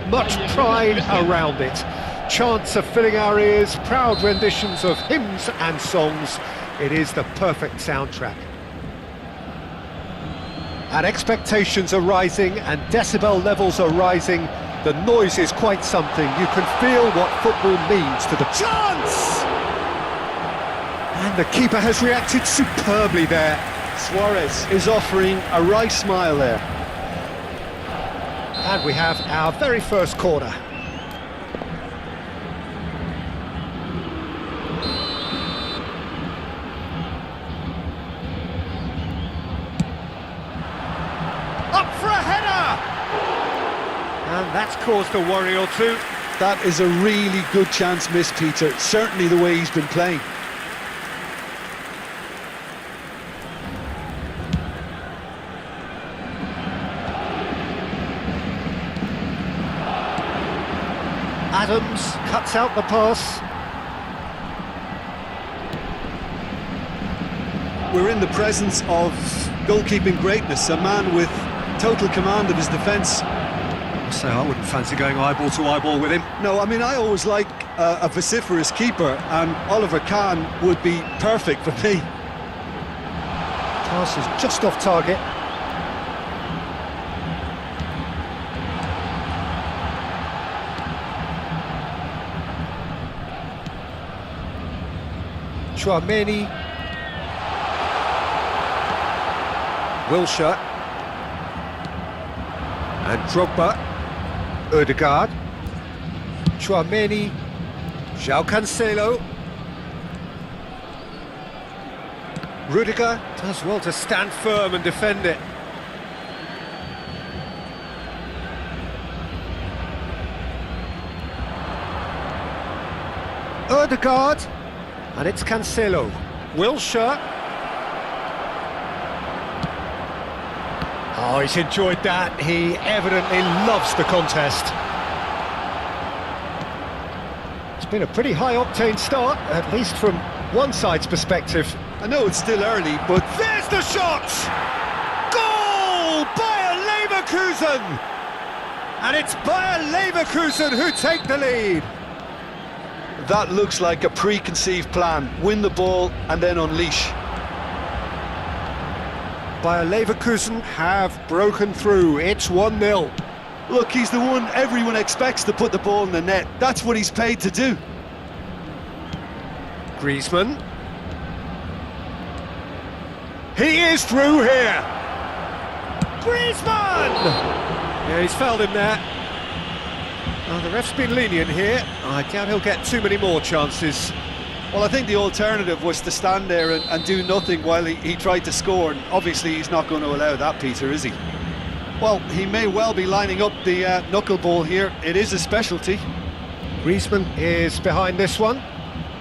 Much pride around it. Chants are filling our ears, proud renditions of hymns and songs. It is the perfect soundtrack. And expectations are rising and decibel levels are rising. The noise is quite something. You can feel what football means to the chance! And the keeper has reacted superbly there. Suarez is offering a wry smile there. And we have our very first corner. Up for a header! And that's caused a worry or two. That is a really good chance missed, Peter. Certainly the way he's been playing. Adams cuts out the pass. We're in the presence of goalkeeping greatness, a man with total command of his defence. So I wouldn't fancy going eyeball to eyeball with him. No, I mean, I always like a vociferous keeper, and Oliver Kahn would be perfect for me. Pass is just off target. Chouameni, Wilshere, and Drogba, Ødegaard, Chouameni, João Cancelo, Rudiger does well to stand firm and defend it. Ødegaard. And it's Cancelo. Wilshere. Oh, he's enjoyed that. He evidently loves the contest. It's been a pretty high-octane start, at least from one side's perspective. I know it's still early, but there's the shot! Goal! Bayer Leverkusen! And it's Bayer Leverkusen who take the lead. that looks like a preconceived plan. Win the ball and then unleash. Bayer Leverkusen have broken through. It's 1-0. Look, he's the one everyone expects to put the ball in the net. That's what he's paid to do. Griezmann. He is through here. Griezmann! Yeah, he's fouled him there. Oh, the ref's been lenient here. I doubt he'll get too many more chances. Well, I think the alternative was to stand there and do nothing while he tried to score. And obviously, he's not going to allow that, Peter, is he? Well, he may well be lining up the knuckleball here. It is a specialty. Griezmann is behind this one.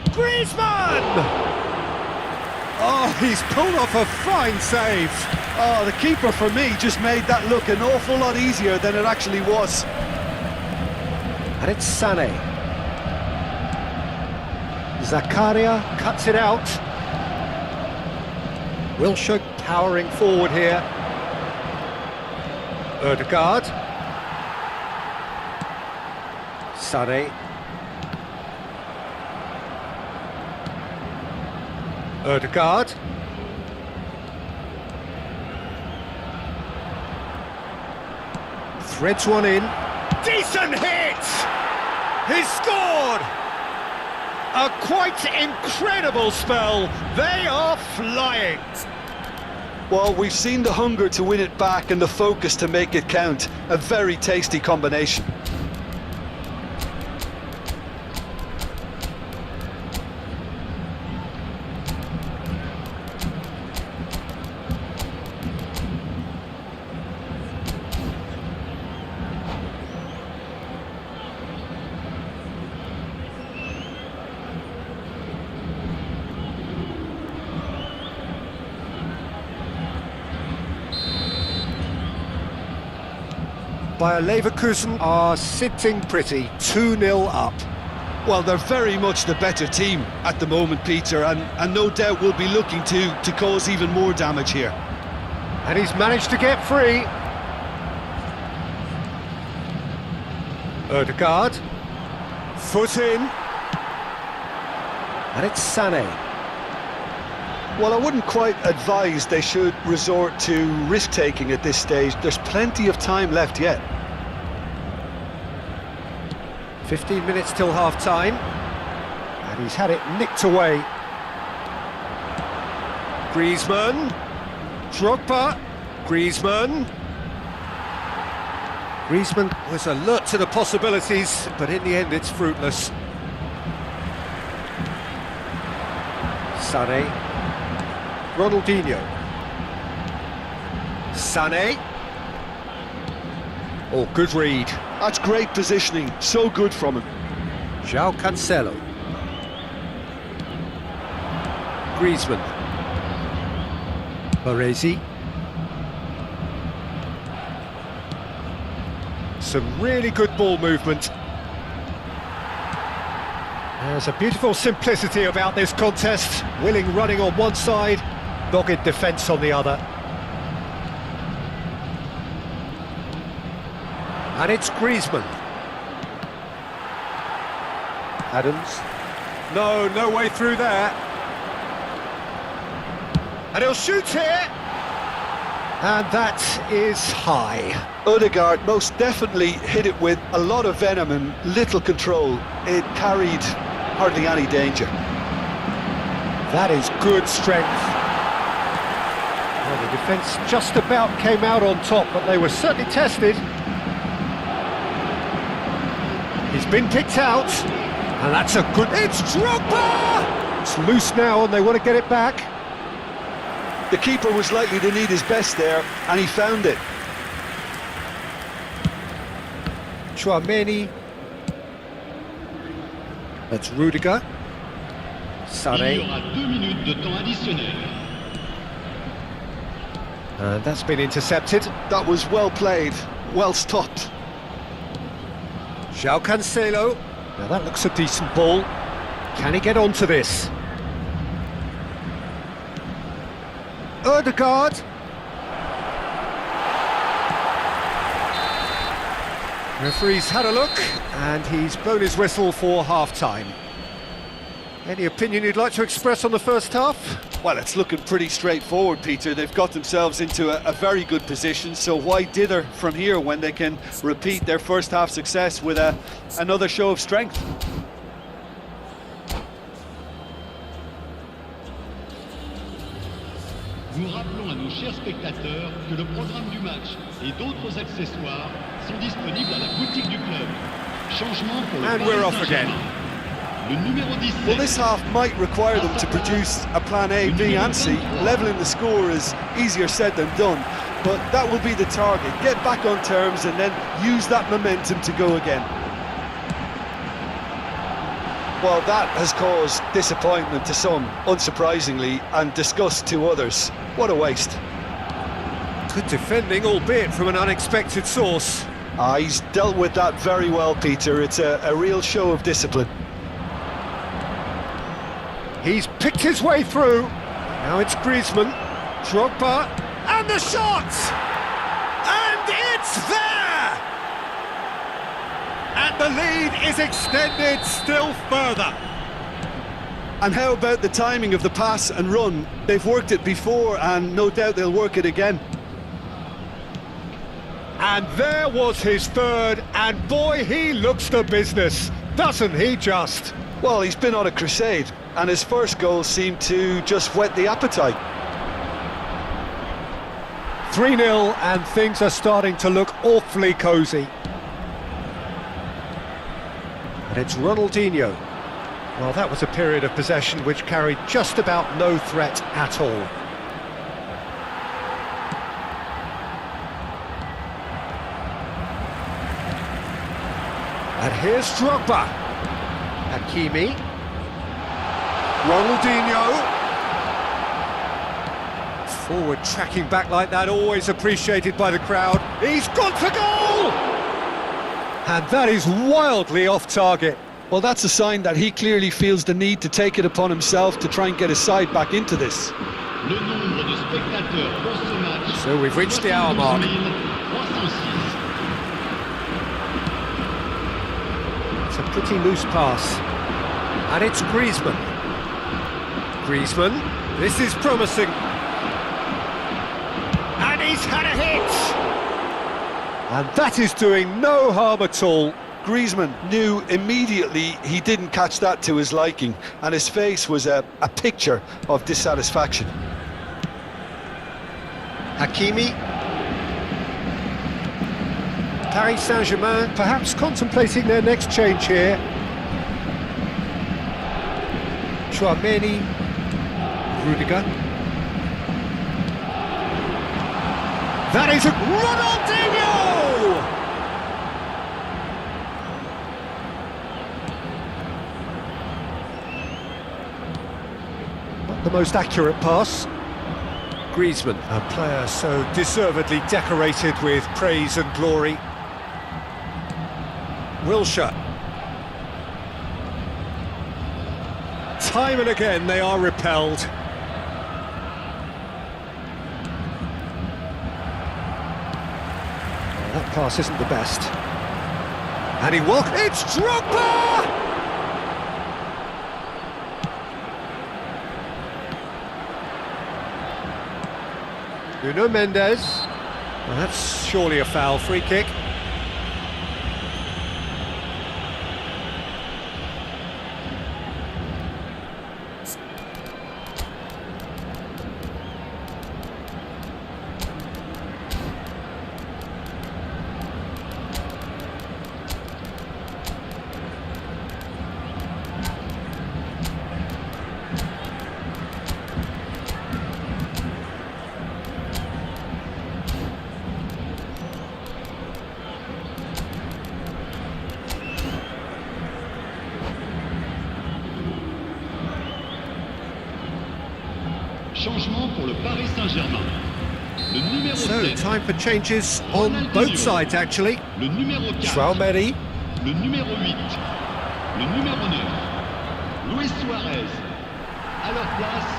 Griezmann! Oh, he's pulled off a fine save. Oh, the keeper, for me, just made that look an awful lot easier than it actually was. And it's Sané. Zakaria cuts it out. Wilshere powering forward here. Ødegaard. Sané. Ødegaard. Threads one in. Decent hit! He's scored! A quite incredible spell. They are flying. Well, we've seen the hunger to win it back and the focus to make it count. A very tasty combination. Bayer Leverkusen are sitting pretty, 2-0 up. Well, they're very much the better team at the moment, Peter, and no doubt will be looking to cause even more damage here. And he's managed to get free. Odegaard. Foot in. And it's Sané. Well, I wouldn't quite advise they should resort to risk-taking at this stage. There's plenty of time left yet. 15 minutes till half-time. And he's had it nicked away. Griezmann. Drogba. Griezmann. Griezmann was alert to the possibilities, but in the end it's fruitless. Sané. Ronaldinho. Sané. Oh, good read. That's great positioning, so good from him. João Cancelo. Griezmann. Baresi. Some really good ball movement. There's a beautiful simplicity about this contest. Willing running on one side, dogged defence on the other. And it's Griezmann. Adams. No way through there. And he'll shoot here. And that is high. Odegaard most definitely hit it with a lot of venom and little control. It carried hardly any danger. That is good strength. Well, the defence just about came out on top, but they were certainly tested. He's been picked out, and that's a good... It's Drogba! It's loose now, and they want to get it back. The keeper was likely to need his best there, and he found it. Chouameni. That's Rudiger. Sané. And that's been intercepted. That was well played, well stopped. João Cancelo. Now that looks a decent ball. Can he get onto this? Odegaard. Referee's had a look, and he's blown his whistle for half-time. Any opinion you'd like to express on the first half? Well, it's looking pretty straightforward, Peter. They've got themselves into a very good position, so why dither from here when they can repeat their first half success with another show of strength? Nous rappelons à nos chers spectateurs que le programme du match et d'autres accessoires sont disponibles à la boutique du club. Changement pour le And we're off again. Le numéro 17. Well, this half might require them to produce a plan A, B and C. Levelling the score is easier said than done, but that will be the target. Get back on terms and then use that momentum to go again. Well, that has caused disappointment to some, unsurprisingly, and disgust to others. What a waste. Good defending, albeit from an unexpected source. He's dealt with that very well, Peter. It's a real show of discipline. He's picked his way through. Now it's Griezmann, Drogba, and the shot! And it's there! And the lead is extended still further. And how about the timing of the pass and run? They've worked it before, and no doubt they'll work it again. And there was his third, and boy, he looks the business, doesn't he just? Well, he's been on a crusade, and his first goal seemed to just whet the appetite. 3-0 and things are starting to look awfully cosy. And it's Ronaldinho. Well, that was a period of possession which carried just about no threat at all. And here's Drogba. Hakimi. Ronaldinho. Forward tracking back like that, always appreciated by the crowd. He's gone for goal! And that is wildly off target. Well, that's a sign that he clearly feels the need to take it upon himself to try and get his side back into this. Le nombre de spectateurs pour ce match. So we've reached the hour mark. 306. It's a pretty loose pass. And it's Griezmann. Griezmann, this is promising. And he's had a hit! And that is doing no harm at all. Griezmann knew immediately he didn't catch that to his liking, and his face was a picture of dissatisfaction. Hakimi. Paris Saint-Germain perhaps contemplating their next change here. Chouameni. Rudiger. That is a Ronaldinho! Not the most accurate pass. Griezmann, a player so deservedly decorated with praise and glory. Wilshere. Time and again they are repelled. That pass isn't the best. And he will... It's Drogba! Nuno Mendes. Well, that's surely a foul. Free kick. Changement pour le Paris Saint-Germain. Le numéro 7. So, time for changes on both sides, actually. Le numéro 4. Chouameni. Le numéro 8. Le numéro 9. Luis Suarez. À leur place,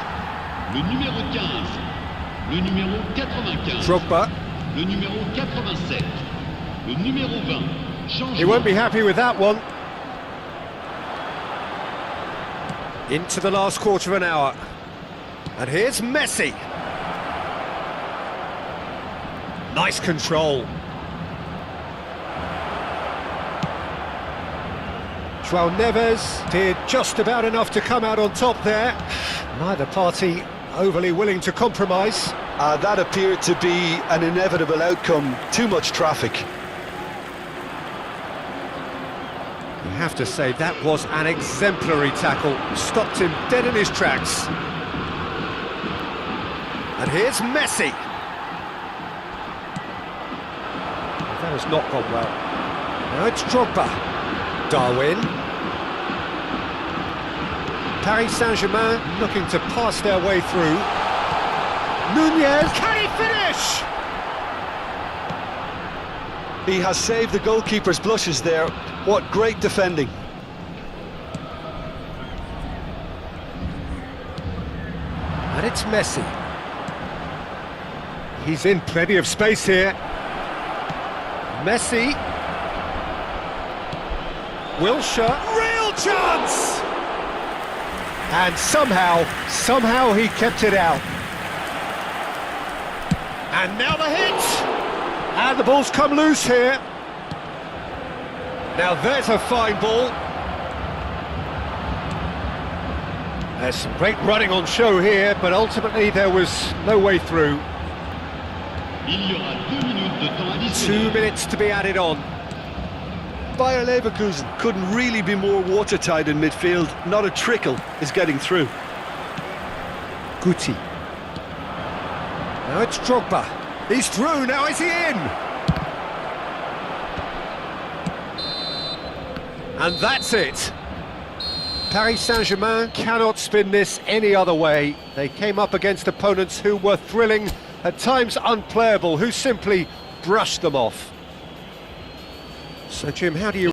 le numéro 15. Le numéro 95. Drogba. Le numéro 87. Le numéro 20. Changement. He won't be happy with that one. Into the last quarter of an hour. And here's Messi. Nice control. João Neves did just about enough to come out on top there. Neither party overly willing to compromise. That appeared to be an inevitable outcome. Too much traffic. You have to say that was an exemplary tackle. Stopped him dead in his tracks. And here's Messi. That has not gone well. Now it's Drogba. Darwin. Paris Saint-Germain looking to pass their way through. Nunez, can he finish? He has saved the goalkeeper's blushes there. What great defending. And it's Messi. He's in plenty of space here. Messi. Wilshere. Real chance! And somehow he kept it out. And now the hit! And the ball's come loose here. Now there's a fine ball. There's some great running on show here, but ultimately there was no way through. Il y aura 2 minutes de temps 2 additionnel. minutes to be added on. Bayer Leverkusen couldn't really be more watertight in midfield. Not a trickle is getting through. Guti. Now it's Drogba. He's through, now is he in? And that's it. Paris Saint-Germain cannot spin this any other way. They came up against opponents who were thrilling, at times unplayable, who simply brushed them off. So Jim, how do you